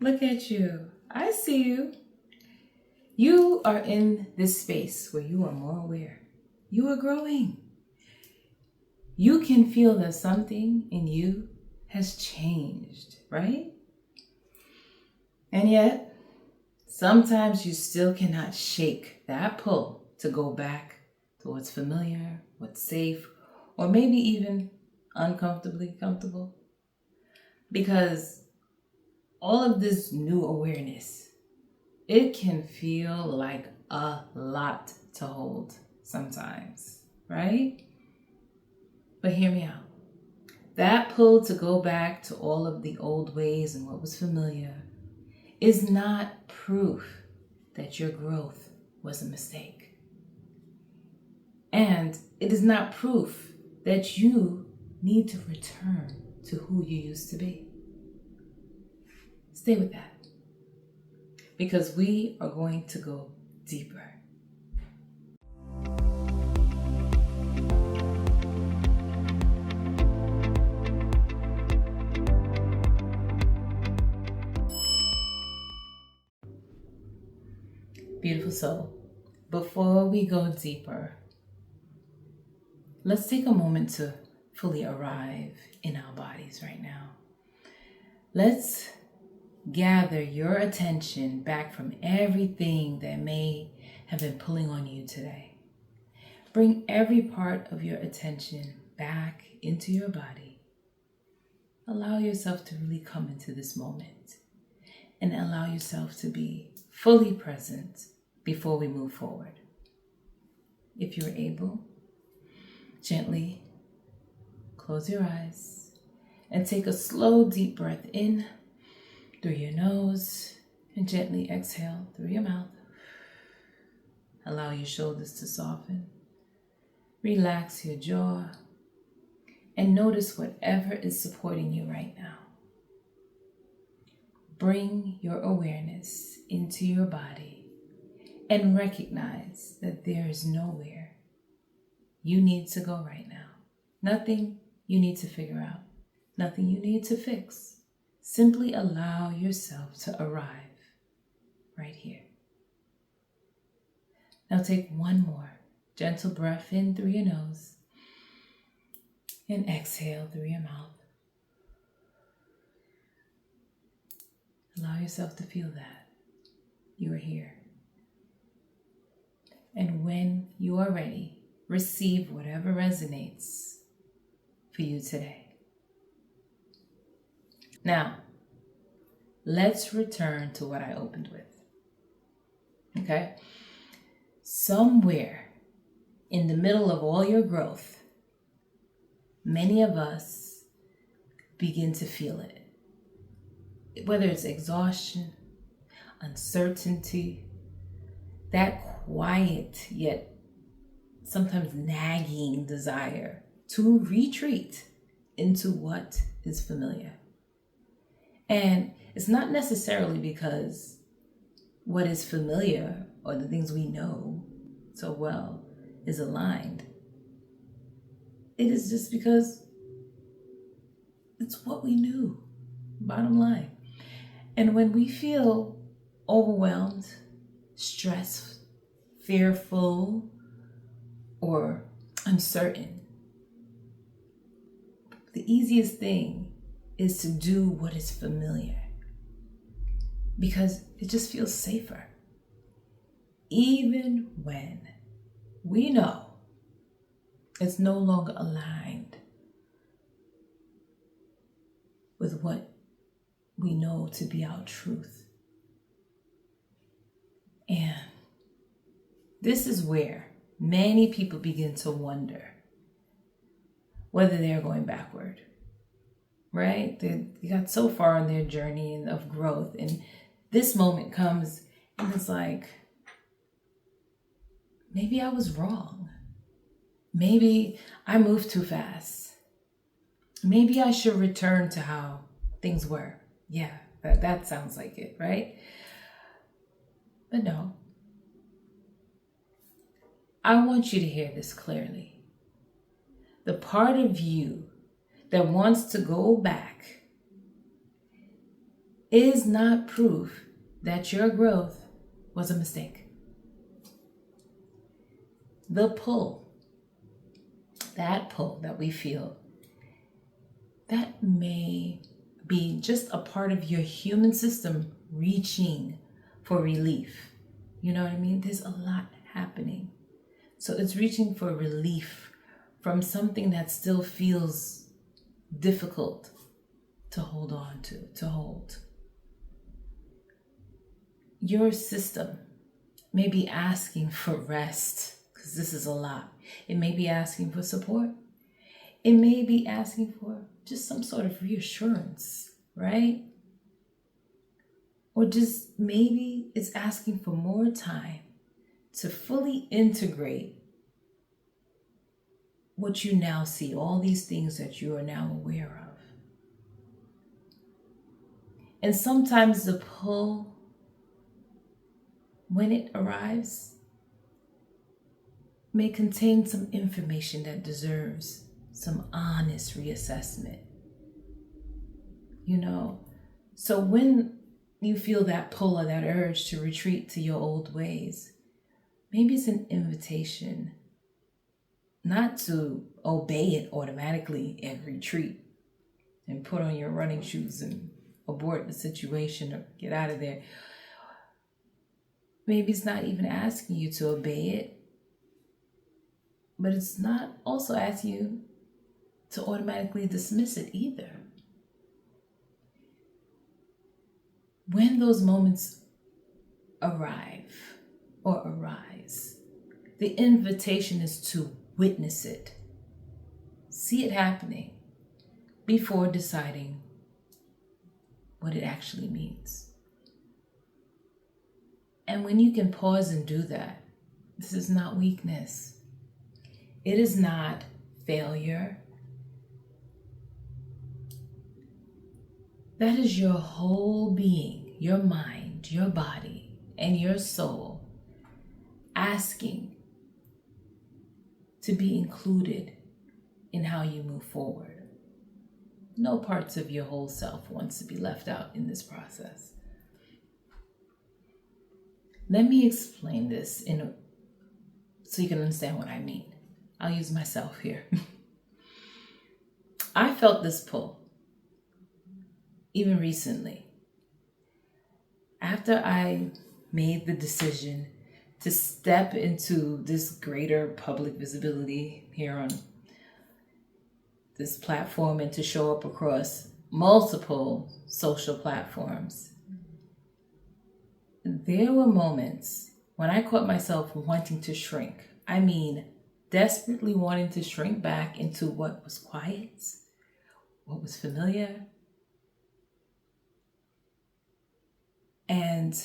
Look at you. I see you. You are in this space where you are more aware. You are growing. You can feel that something in you has changed, right? And yet, sometimes you still cannot shake that pull to go back to what's familiar, what's safe, or maybe even uncomfortably comfortable. Because all of this new awareness, it can feel like a lot to hold sometimes, right? But hear me out. That pull to go back to all of the old ways and what was familiar is not proof that your growth was a mistake. And it is not proof that you need to return to who you used to be. Stay with that, because we are going to go deeper. Beautiful soul, before we go deeper, let's take a moment to fully arrive in our bodies right now. Let's gather your attention back from everything that may have been pulling on you today. Bring every part of your attention back into your body. Allow yourself to really come into this moment and allow yourself to be fully present before we move forward. If you're able, gently close your eyes and take a slow, deep breath in through your nose and gently exhale through your mouth. Allow your shoulders to soften. Relax your jaw and notice whatever is supporting you right now. Bring your awareness into your body and recognize that there is nowhere you need to go right now. Nothing you need to figure out. Nothing you need to fix. Simply allow yourself to arrive right here. Now take one more gentle breath in through your nose and exhale through your mouth. Allow yourself to feel that you are here. And when you are ready, receive whatever resonates for you today. Now, let's return to what I opened with. Okay? Somewhere in the middle of all your growth, many of us begin to feel it. Whether it's exhaustion, uncertainty, that quiet yet sometimes nagging desire to retreat into what is familiar. And it's not necessarily because what is familiar or the things we know so well is aligned. It is just because it's what we knew, bottom line. And when we feel overwhelmed, stressed, fearful, or uncertain, the easiest thing is to do what is familiar because it just feels safer. Even when we know it's no longer aligned with what we know to be our truth. And this is where many people begin to wonder whether they're going backward, right? They got so far on their journey of growth, and this moment comes and it's like, maybe I was wrong. Maybe I moved too fast. Maybe I should return to how things were. Yeah, that sounds like it, right? But no. I want you to hear this clearly. The part of you that wants to go back is not proof that your growth was a mistake. The pull, that we feel, that may be just a part of your human system reaching for relief. You know what I mean? There's a lot happening. So it's reaching for relief from something that still feels difficult to hold on to hold. Your system may be asking for rest, because this is a lot. It may be asking for support. It may be asking for just some sort of reassurance, right? Or just maybe it's asking for more time to fully integrate what you now see, all these things that you are now aware of. And sometimes the pull, when it arrives, may contain some information that deserves some honest reassessment. You know, so when you feel that pull or that urge to retreat to your old ways, maybe it's an invitation not to obey it automatically and retreat and put on your running shoes and abort the situation or get out of there. Maybe it's not even asking you to obey it, but it's not also asking you to automatically dismiss it either. When those moments arrive or arise, the invitation is to witness it, see it happening before deciding what it actually means. And when you can pause and do that, this is not weakness. It is not failure. That is your whole being, your mind, your body, and your soul asking to be included in how you move forward. No parts of your whole self wants to be left out in this process. Let me explain this so you can understand what I mean. I'll use myself here. I felt this pull even recently. After I made the decision to step into this greater public visibility here on this platform and to show up across multiple social platforms, there were moments when I caught myself wanting to shrink. I mean, desperately wanting to shrink back into what was quiet, what was familiar. And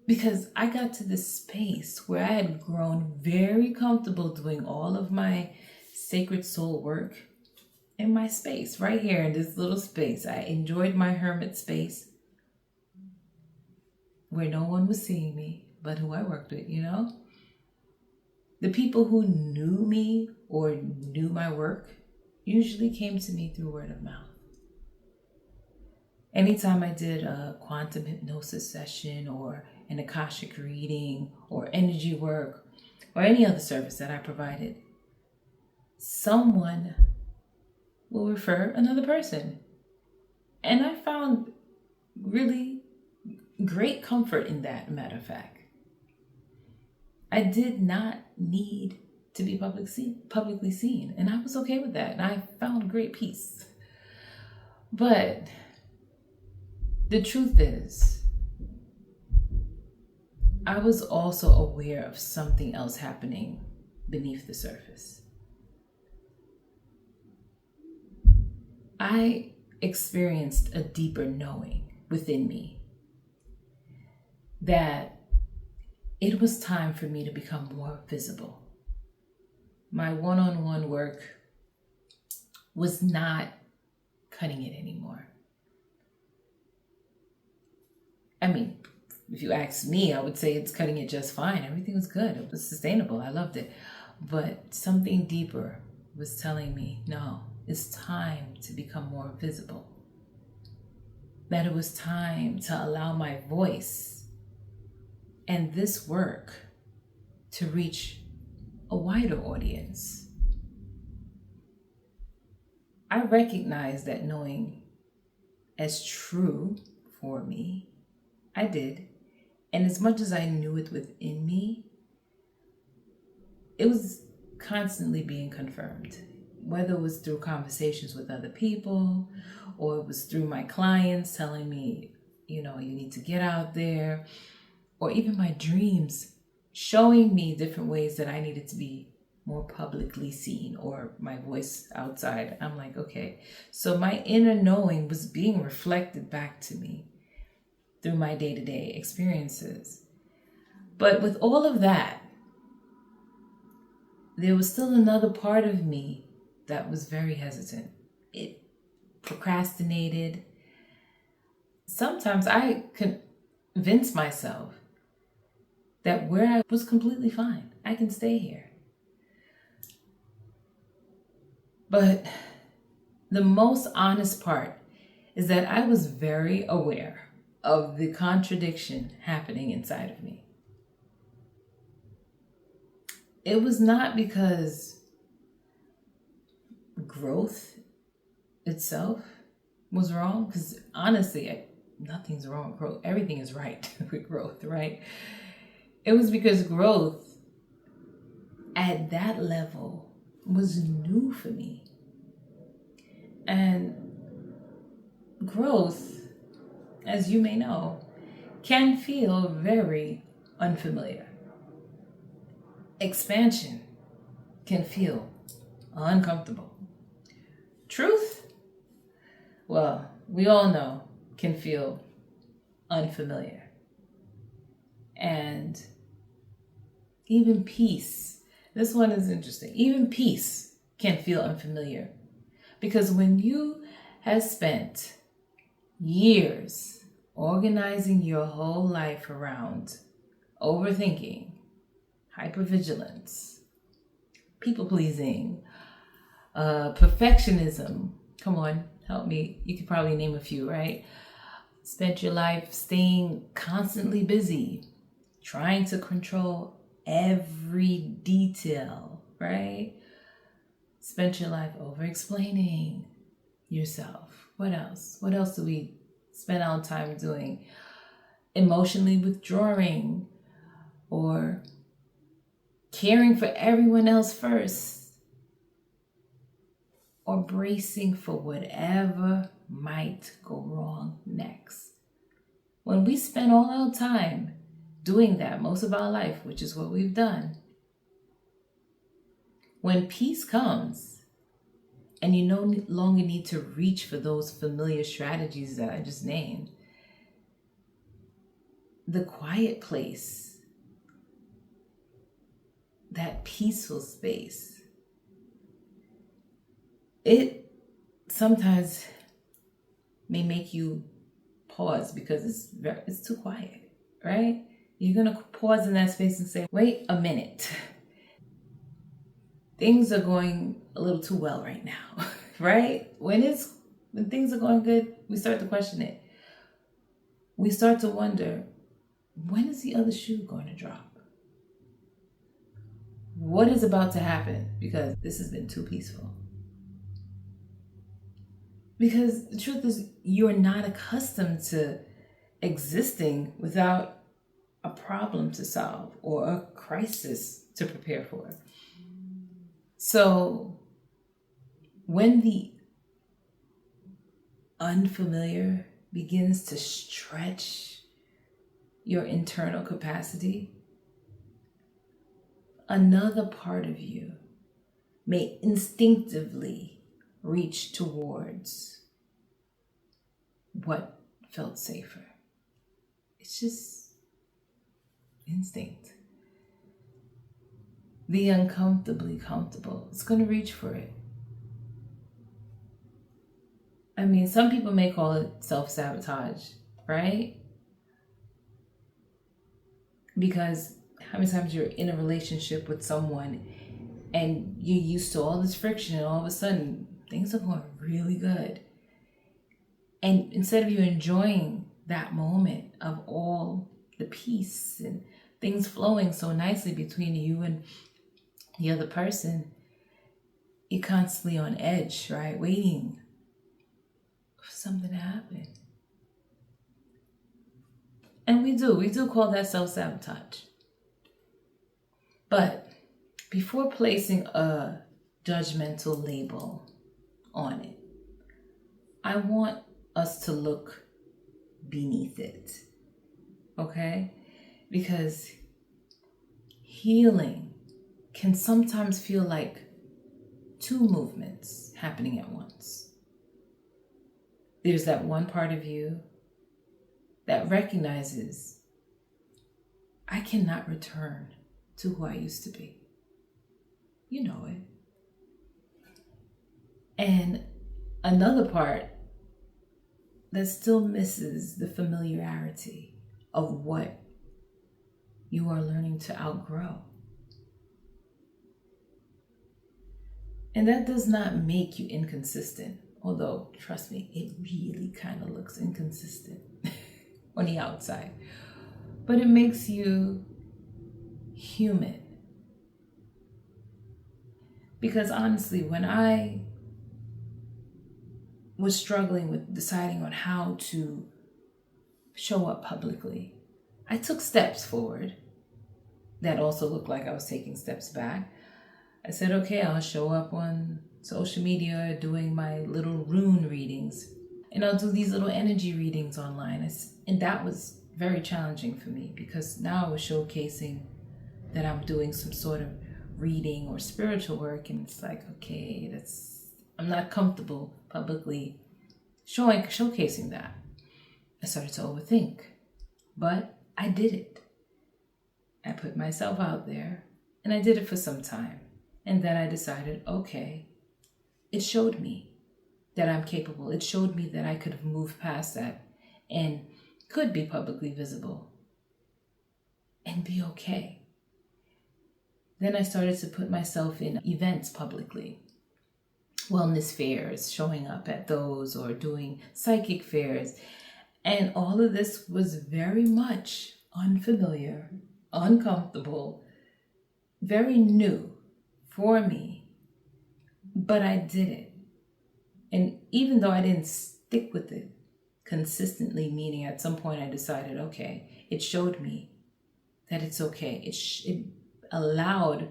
because I got to this space where I had grown very comfortable doing all of my sacred soul work in my space, right here in this little space. I enjoyed my hermit space where no one was seeing me but who I worked with, you know? The people who knew me or knew my work usually came to me through word of mouth. Anytime I did a quantum hypnosis session or an Akashic reading or energy work or any other service that I provided, someone will refer another person. And I found really great comfort in that, matter of fact. I did not need to be publicly seen, and I was okay with that, and I found great peace. But the truth is, I was also aware of something else happening beneath the surface. I experienced a deeper knowing within me that it was time for me to become more visible. My one-on-one work was not cutting it anymore. I mean, if you ask me, I would say it's cutting it just fine. Everything was good. It was sustainable. I loved it. But something deeper was telling me, no, it's time to become more visible. that it was time to allow my voice and this work to reach a wider audience. I recognize that knowing as true for me, I did. And as much as I knew it within me, it was constantly being confirmed, whether it was through conversations with other people or it was through my clients telling me, you need to get out there, or even my dreams showing me different ways that I needed to be more publicly seen, or my voice outside. I'm like, okay, so my inner knowing was being reflected back to me through my day-to-day experiences. But with all of that, there was still another part of me that was very hesitant. It procrastinated. Sometimes I convinced myself that where I was completely fine, I can stay here. But the most honest part is that I was very aware of the contradiction happening inside of me. It was not because growth itself was wrong, because honestly, nothing's wrong with growth. Everything is right with growth, right? It was because growth at that level was new for me. And growth, as you may know, can feel very unfamiliar. Expansion can feel uncomfortable. Truth, well, we all know, can feel unfamiliar. And even peace, this one is interesting. Even peace can feel unfamiliar. Because when you have spent years organizing your whole life around overthinking, hypervigilance, people-pleasing, perfectionism, come on, help me, you could probably name a few, right? Spent your life staying constantly busy, trying to control every detail, right? Spent your life over-explaining yourself. What else? What else do we spend our time doing? Emotionally withdrawing or caring for everyone else first, or bracing for whatever might go wrong next. When we spend all our time doing that, most of our life, which is what we've done, when peace comes and you no longer need to reach for those familiar strategies that I just named, the quiet place, that peaceful space, it sometimes may make you pause because it's too quiet, right? You're going to pause in that space and say, wait a minute. Things are going a little too well right now, right? When things are going good, we start to question it. We start to wonder, when is the other shoe going to drop? What is about to happen? Because this has been too peaceful. Because the truth is, you're not accustomed to existing without a problem to solve or a crisis to prepare for. So when the unfamiliar begins to stretch your internal capacity, another part of you may instinctively reach towards what felt safer. It's just instinct. The uncomfortably comfortable, it's going to reach for it. I mean, some people may call it self-sabotage, right? Because how many times you're in a relationship with someone and you're used to all this friction and all of a sudden things are going really good. And instead of you enjoying that moment of all the peace and things flowing so nicely between you and the other person, you're constantly on edge, right? Waiting for something to happen. And we do call that self-sabotage. But before placing a judgmental label on it, I want us to look beneath it, okay? Because healing can sometimes feel like two movements happening at once. There's that one part of you that recognizes, I cannot return to who I used to be. You know it. And another part that still misses the familiarity of what you are learning to outgrow. And that does not make you inconsistent, although, trust me, it really kind of looks inconsistent on the outside. But it makes you human. Because honestly, when I was struggling with deciding on how to show up publicly, I took steps forward that also looked like I was taking steps back. I said, okay, I'll show up on social media doing my little rune readings, and I'll do these little energy readings online. And that was very challenging for me because now I was showcasing that I'm doing some sort of reading or spiritual work, and it's like, okay, I'm not comfortable publicly showcasing that. I started to overthink, but I did it. I put myself out there, and I did it for some time. And then I decided, okay, it showed me that I'm capable. It showed me that I could have moved past that and could be publicly visible and be okay. Then I started to put myself in events publicly. Wellness fairs, showing up at those, or doing psychic fairs. And all of this was very much unfamiliar, uncomfortable, very new for me. But I did it. And even though I didn't stick with it consistently, meaning at some point I decided, okay, it showed me that it's okay. It allowed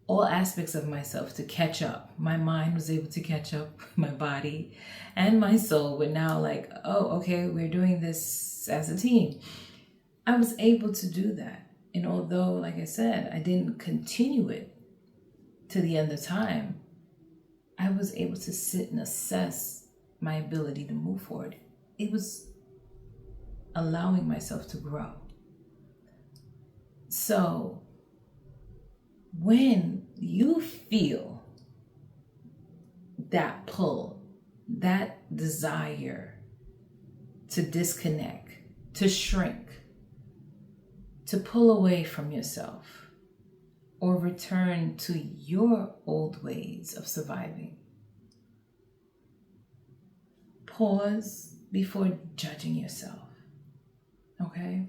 all aspects of myself to catch up. My mind was able to catch up, my body and my soul were now like, oh, okay, we're doing this as a team. I was able to do that. And although, like I said, I didn't continue it to the end of time, I was able to sit and assess my ability to move forward. It was allowing myself to grow. So when you feel that pull, that desire to disconnect, to shrink, to pull away from yourself, or return to your old ways of surviving, pause before judging yourself, okay?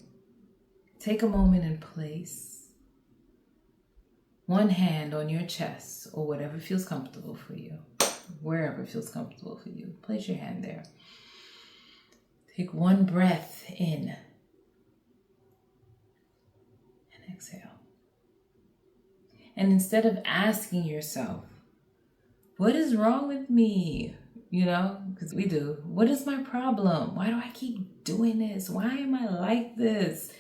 Take a moment and place one hand on your chest, or whatever feels comfortable for you, wherever feels comfortable for you. Place your hand there. Take one breath in and exhale. And instead of asking yourself, what is wrong with me? You know, because we do. What is my problem? Why do I keep doing this? Why am I like this?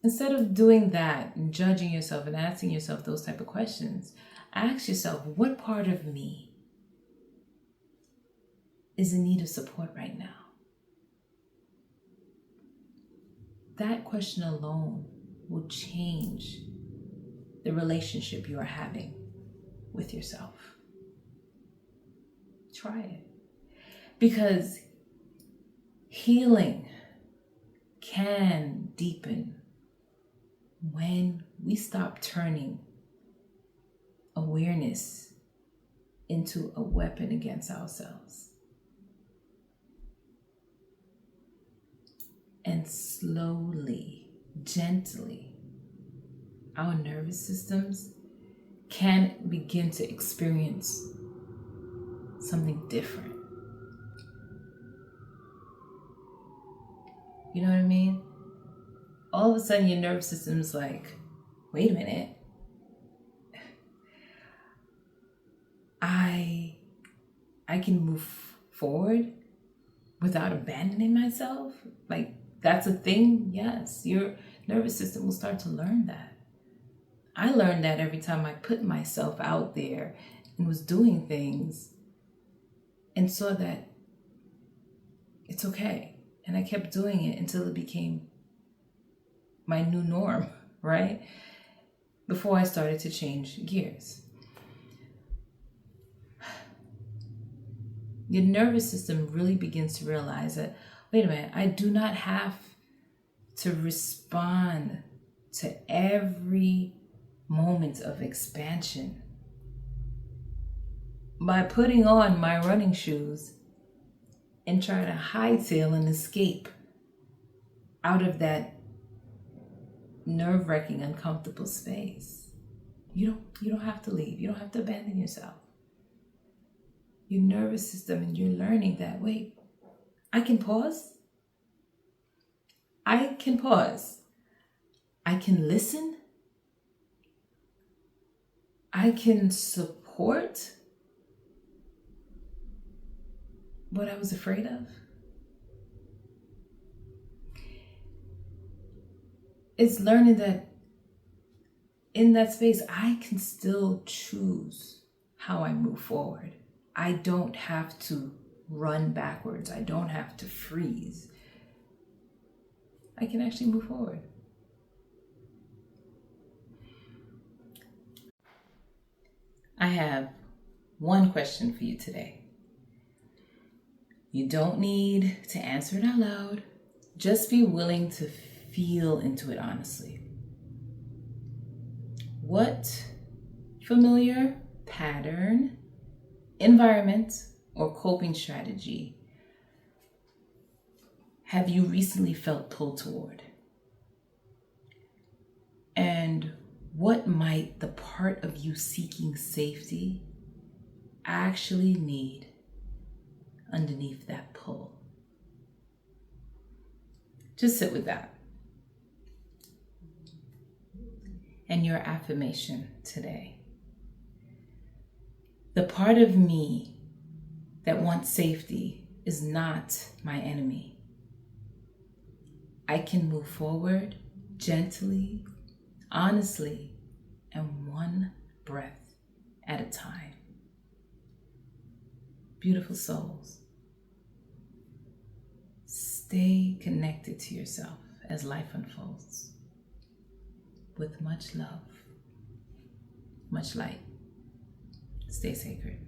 Instead of doing that and judging yourself and asking yourself those type of questions, ask yourself, what part of me is in need of support right now? That question alone will change the relationship you are having with yourself. Try it. Because healing can deepen when we stop turning awareness into a weapon against ourselves. and slowly, gently, our nervous systems can begin to experience something different. You know what I mean? All of a sudden your nervous system is like, wait a minute. I can move forward without abandoning myself. Like, that's a thing. Yes, your nervous system will start to learn that. I learned that every time I put myself out there and was doing things and saw that it's okay. And I kept doing it until it became my new norm, right? Before I started to change gears. Your nervous system really begins to realize that, wait a minute, I do not have to respond to every moment of expansion by putting on my running shoes and try to hightail and escape out of that nerve-wracking, uncomfortable space. You don't have to leave. You don't have to abandon yourself. Your nervous system, and you're learning that, wait, I can pause. I can pause. I can listen. I can support what I was afraid of. It's learning that in that space, I can still choose how I move forward. I don't have to run backwards. I don't have to freeze. I can actually move forward. I have one question for you today. You don't need to answer it out loud. Just be willing to feel into it honestly. What familiar pattern, environment, or coping strategy have you recently felt pulled toward? And what might the part of you seeking safety actually need underneath that pull? Just sit with that. And your affirmation today. The part of me that wants safety is not my enemy. I can move forward gently, honestly, and one breath at a time. Beautiful souls, stay connected to yourself as life unfolds. With much love, much light. Stay sacred.